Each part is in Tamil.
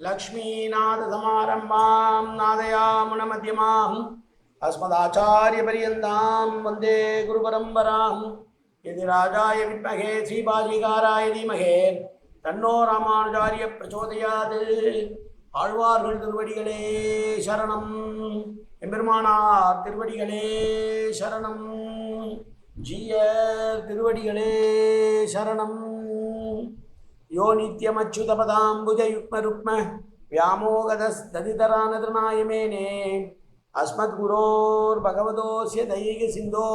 लक्ष्मीनाथसमारम्भां नादयामुनमध्यमाम् अस्मदाचार्यपर्यन्तां वन्दे गुरुपरम्परां यदि राजाय विद्महे श्रीबालिकाराय धीमहे तन्नो रामानुजार्य प्रचोदयात् ஆழ்வார்கள் திருவடிகளே சரணம் எம்பெருமானார் திருவடிகளே சரணம் ஜீயர் திருவடிகளே சரணம் यो नित्यमच्युतपदाम्बुजयुग्मरुक्म व्यामोगदस्तदितरानतृणाय मेने अस्मद्गुरोर्भगवतोऽस्य दयैकसिन्धो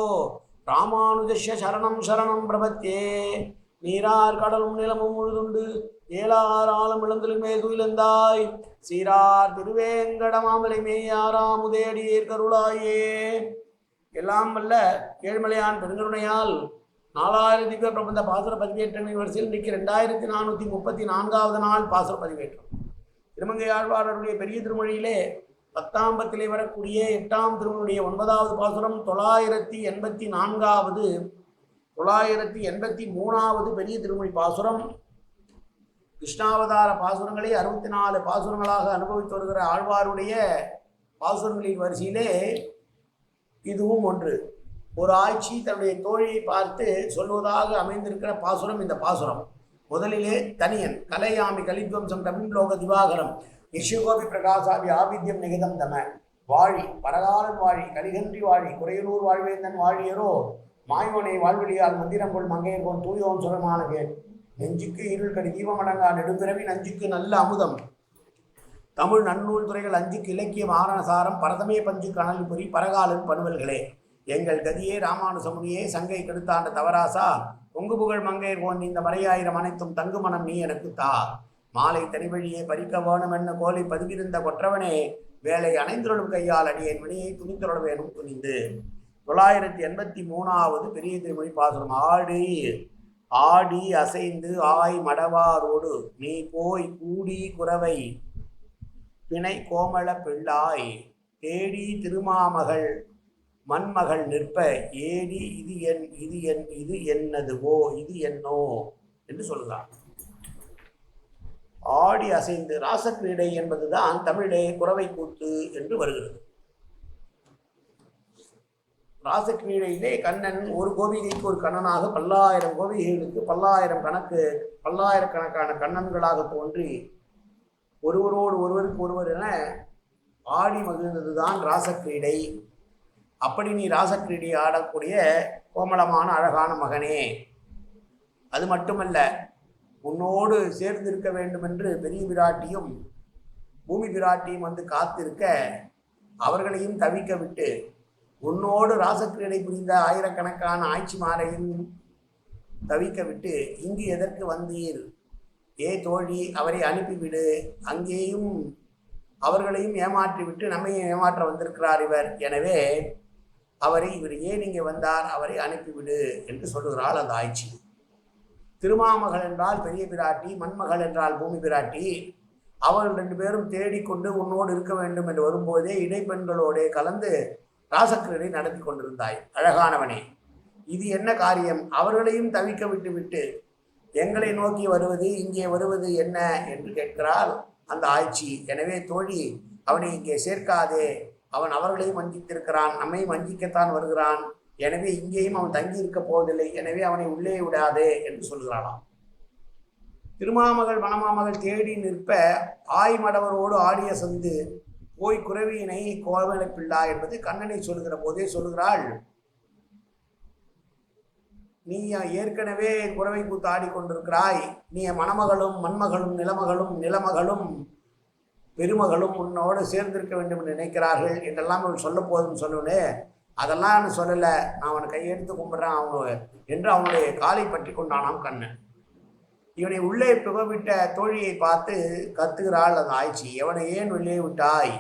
रामानुजस्य शरणं शरणं प्रपद्ये நீரார் கடலும் நிலமும் முழுதுண்டு ஏலார் ஆழம் இளந்திலுமே துயிலந்தாய் சீரார் திருவேங்கடமாமலை மேயாராமுதேடியேர் கருளாயே. எல்லாம் வல்ல ஏழ்மலையான் பெருங்கருணையால் 4000 திவ்ய பிரபந்த பாசுர பதிவேற்றங்களின் வரிசையில் இன்றைக்கு 2434வது நாள் பாசுர பதிவேற்றம். திருமங்கை ஆழ்வாருடைய பெரிய திருமொழியிலே 10ஆம் பத்திலே வரக்கூடிய 8ஆம் திருமொழியுடைய 9வது பாசுரம் 984வது 983வது பெரிய திருமொழி பாசுரம். கிருஷ்ணாவதார பாசுரங்களை 64 பாசுரங்களாக அனுபவித்து வருகிற ஆழ்வாருடைய பாசுரங்களின் வரிசையிலே இதுவும் ஒன்று. ஒரு ஆட்சி தன்னுடைய தோழியை பார்த்து சொல்வதாக அமைந்திருக்கிற பாசுரம் இந்த பாசுரம். முதலிலே தனியன் கலையாமி கலித்வம்சம் கவிம்லோக திவாகரம் யசுகோபி பிரகாசாபி ஆபித்யம் நிகிதம் தம வாழி பரகாலன் வாழி கலிகன்றி வாழி குறையலூர் வாழ்வேந்தன் வாழியரோ மாய்வனை வாழ்வெளியால் மந்திரங்கொள் மங்கையர்கோன் தூயோன் சுரமான கேள் நெஞ்சுக்கு இருள் கடி தீபமடங்கா நெடும்பிறவி நஞ்சுக்கு நல்ல அமுதம் தமிழ் நன்னூல் துறைகள் அஞ்சுக்கு இலக்கியம் ஆரணசாரம் பரதமே பஞ்சு கணல் புரி பரகாலன் பணுவல்களே எங்கள் கதியே ராமானுசமுனியே சங்கை கெடுத்தாண்ட தவராசா பொங்கு புகழ் மங்கையர் போன் இந்த மறையாயிரம் அனைத்தும் தங்கு மனம் நீ எனக்கு தா மாலை தனிவழியே பறிக்க வேணும் என்ன கோலை பதிவிருந்த கொற்றவனே வேலை அணைந்துருளும் கையால் அடியேன் வினையை துணித்துருள வேணும் துணிந்து. 983வது பெரிய திருமொழி பாசுரம். ஆடி அசைந்து ஆய் மடவாரோடு நீ போய் கூடி குறவை பிணை கோமள பிள்ளாய் தேடி திருமாமகள் மண்மகள் நிற்ப ஏடி இது என்னதுவோ இது என்னோ என்று சொல்கிறார். ஆடி அசைந்து ராசக்கிரீடை என்பதுதான் தமிழே குறவை கூத்து என்று வருகிறது. ராசக்கிரீடையிலே கண்ணன் ஒரு கோவிகைக்கு ஒரு கண்ணனாக 1000 கோவிகைகளுக்கு பல்லாயிரக்கணக்கான கண்ணன்களாக தோன்றி ஒருவரோடு ஒருவருக்கு ஒருவர் என ஆடி மகிழ்ந்ததுதான் ராசக்கிரீடை. அப்படி நீ ராசக்கிரீடை ஆடக்கூடிய கோமளமான அழகான மகனே, அது மட்டுமல்ல உன்னோடு சேர்ந்திருக்க வேண்டும் என்று பெரிய பிராட்டியும் பூமி பிராட்டியும் வந்து காத்திருக்க அவர்களையும் தவிக்க விட்டு உன்னோடு ராசக்கிரீடை புரிந்த ஆயிரக்கணக்கான ஆட்சிமாரையும் தவிக்க விட்டு இங்கு எதற்கு வந்தீர்? ஏ தோழி, அவரை அனுப்பிவிடு. அங்கேயும் அவர்களையும் ஏமாற்றிவிட்டு நம்மையும் ஏமாற்ற வந்திருக்கிறார் இவர். எனவே இவர் ஏன் இங்கே வந்தார்? அவரை அனுப்பிவிடு என்று சொல்லுகிறாள் அந்த ஆட்சி. திருமாமகள் என்றால் பெரிய பிராட்டி, மண்மகள் என்றால் பூமி பிராட்டி. அவர்கள் 2 பேரும் தேடிக்கொண்டு உன்னோடு இருக்க வேண்டும் என்று வரும்போதே இடைப்பெண்களோடு கலந்து ராசக்கிரீடை நடத்தி கொண்டிருந்தாய். அழகானவனே, இது என்ன காரியம்? அவர்களையும் தவிக்க விட்டு எங்களை நோக்கி வருவது, இங்கே வருவது என்ன என்று கேட்கிறாள் அந்த ஆட்சி. எனவே தோழி, அவனை இங்கே சேர்க்காதே. அவன் அவர்களையும் வஞ்சித்திருக்கிறான், நம்மையும் வஞ்சிக்கத்தான் வருகிறான். எனவே இங்கேயும் அவன் தங்கி இருக்க போவதில்லை. எனவே அவனை உள்ளே விடாதே என்று சொல்கிறாளாம். திருமாமகள் மணமாமகள் தேடி நிற்ப ஆய்மடவரோடு ஆடிய சந்து போய் குறவியினை கோவலை பிள்ளா என்பது கண்ணனை சொல்லுகிற போதே சொல்லுகிறாள். நீ ஏற்கனவே குறவை கூத்து ஆடிக்கொண்டிருக்கிறாய். நீ மணமகளும் மண்மகளும் நிலமகளும் பெருமகளும் உன்னோடு சேர்ந்திருக்க வேண்டும் என்று நினைக்கிறார்கள் என்றெல்லாம் அவன் சொல்ல போதுன்னு சொன்னோன்னே, அதெல்லாம் நான் சொல்லலை, நான் அவனை கையெடுத்து கும்பிட்றேன் அவங்க என்று அவனுடைய காலை பற்றி கொண்டானாம் கண்ணன். இவனை உள்ளே புகவிட்ட தோழியை பார்த்து கத்துகிறாள் அந்த ஆட்சி. எவனை ஏன் உள்ளே விட்டாய்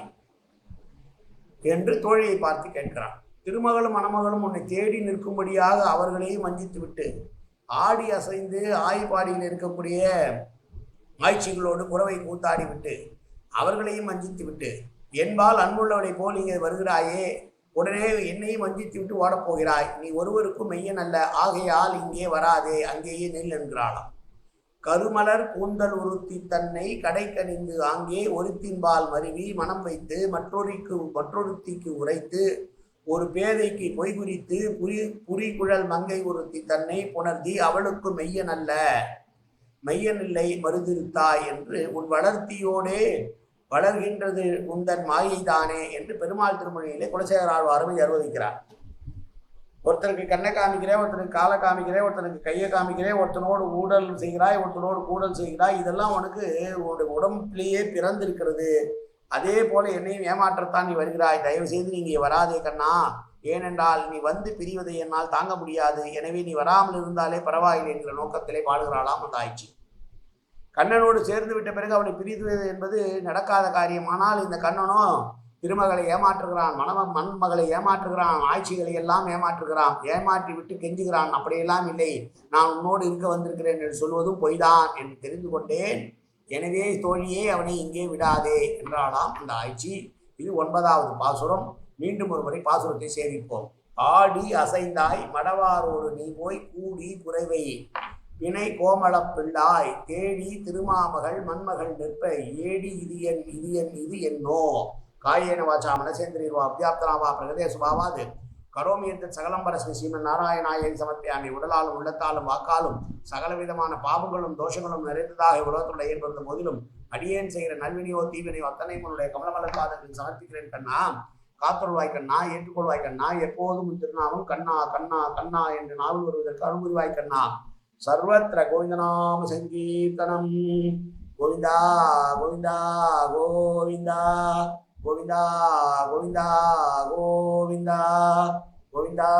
என்று தோழியை பார்த்து கேட்கிறான். திருமகளும் மணமகளும் உன்னை தேடி நிற்கும்படியாக அவர்களையும் வஞ்சித்து விட்டு ஆடி அசைந்து ஆய்பாடியில் இருக்கக்கூடிய ஆட்சிகளோடு குறவை கூத்தாடி விட்டு அவர்களையும் வஞ்சித்து விட்டு என்பால் அன்புள்ளவனை போல் இங்கே வருகிறாயே, உடனே என்னையும் வஞ்சித்து விட்டு ஓடப்போகிறாய். நீ ஒருவருக்கும் மெய்யன் அல்ல, ஆகையால் இங்கே வராதே, அங்கேயே நெல் என்கிறாளாம். கருமலர் கூந்தல் உறுத்தி தன்னை கடைக்கணிந்து ஆங்கே ஒருத்தின்பால் மருவி மனம் வைத்து மற்றொருத்திக்கு உரைத்து ஒரு பேதைக்கு பொய் குறித்து புரிகுழல் மங்கை ஒருத்தி தன்னை புணர்த்தி அவளுக்கு மெய்யனில்லை மறுதிருத்தாய் என்று உன் வளர்த்தியோடே வளர்கின்றது உந்தன் மாயைதானே என்று பெருமாள் திருமொழியிலே குலசேகர அருமை அனுபவிக்கிறார். ஒருத்தனுக்கு கண்ணை காமிக்கிறேன், ஒருத்தனுக்கு காலை காமிக்கிறேன், ஒருத்தனுக்கு கையை காமிக்கிறேன், ஒருத்தனோடு ஊடல் செய்கிறாய், ஒருத்தனோடு கூடல் செய்கிறாய், இதெல்லாம் உனக்கு உன்னுடைய உடம்பிலேயே பிறந்திருக்கிறது. அதே போல என்னையும் ஏமாற்றத்தான் நீ வருகிறாய். தயவு செய்து நீ இங்கே வராதே கண்ணா, ஏனென்றால் நீ வந்து பிரிவதை என்னால் தாங்க முடியாது. எனவே நீ வராமல் இருந்தாலே பரவாயில்லை என்கிற நோக்கத்திலே பாடுகிறாளாம் அந்த ஆட்சி. கண்ணனோடு சேர்ந்து விட்ட பிறகு அவனை பிரிவது என்பது நடக்காத காரியம். ஆனால் இந்த கண்ணனும் திருமகளை ஏமாற்றுகிறான், மண்மகளை ஏமாற்றுகிறான், ஆட்சிகளை எல்லாம் ஏமாற்றுகிறான், ஏமாற்றி விட்டு கெஞ்சுகிறான். அப்படியெல்லாம் இல்லை, நான் உன்னோடு இருக்க வந்திருக்கிறேன் என்று சொல்வதும் பொய்தான் என்று தெரிந்து கொண்டேன். எனவே தோழியே அவனை இங்கே விடாதே என்றாலாம் அந்த ஆட்சி. இது 9வது பாசுரம். மீண்டும் ஒருமுறை பாசுரத்தை சேவிப்போம். ஆடி அசைந்தாய் மடவாரோடு நீ போய் கூடி குறைவை வினை கோமளப் பிள்ளாய் தேடி திருமாமகள் மண்மகள் நிற்ப ஏடி இது என்னோ காயேன வாச்சா மனசேந்திரியர்வா அபியாப்தனாவா பிரகதேசுபாவாது கரோமியத்த சகலம்பரஸ்மி ஸ்ரீமன் நாராயணாயை சமர்ப்பியாமி. உடலாலும் உள்ளத்தாலும் வாக்காலும் சகலவிதமான பாவங்களும் தோஷங்களும் நிறைந்ததாக உலகத்துடைய ஏற்படுத்த போதிலும் அடியேன் செய்கிற நல்வினியோ தீவினையோ அத்தனை உன்னுடைய கமலமலர் பாதத்தில் சமர்ப்பிக்கிறேன் கண்ணா. காத்தொருவாய் கண்ணா, ஏற்றுக்கொள்வாய் கண்ணா, எப்போதும் திருநாமம் கண்ணா கண்ணா கண்ணா என்று நாவல் வருவதற்கு அருள்புரிவாய் கண்ணா. சர்வத்திர கோவிந்தநாம சங்கீர்த்தனம். கோவிந்தா கோவிந்தா கோவிந்தா கோவிந்தா கோவிந்தா கோவிந்தா கோவிந்தா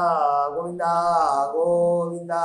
கோவிந்தா கோவிந்தா.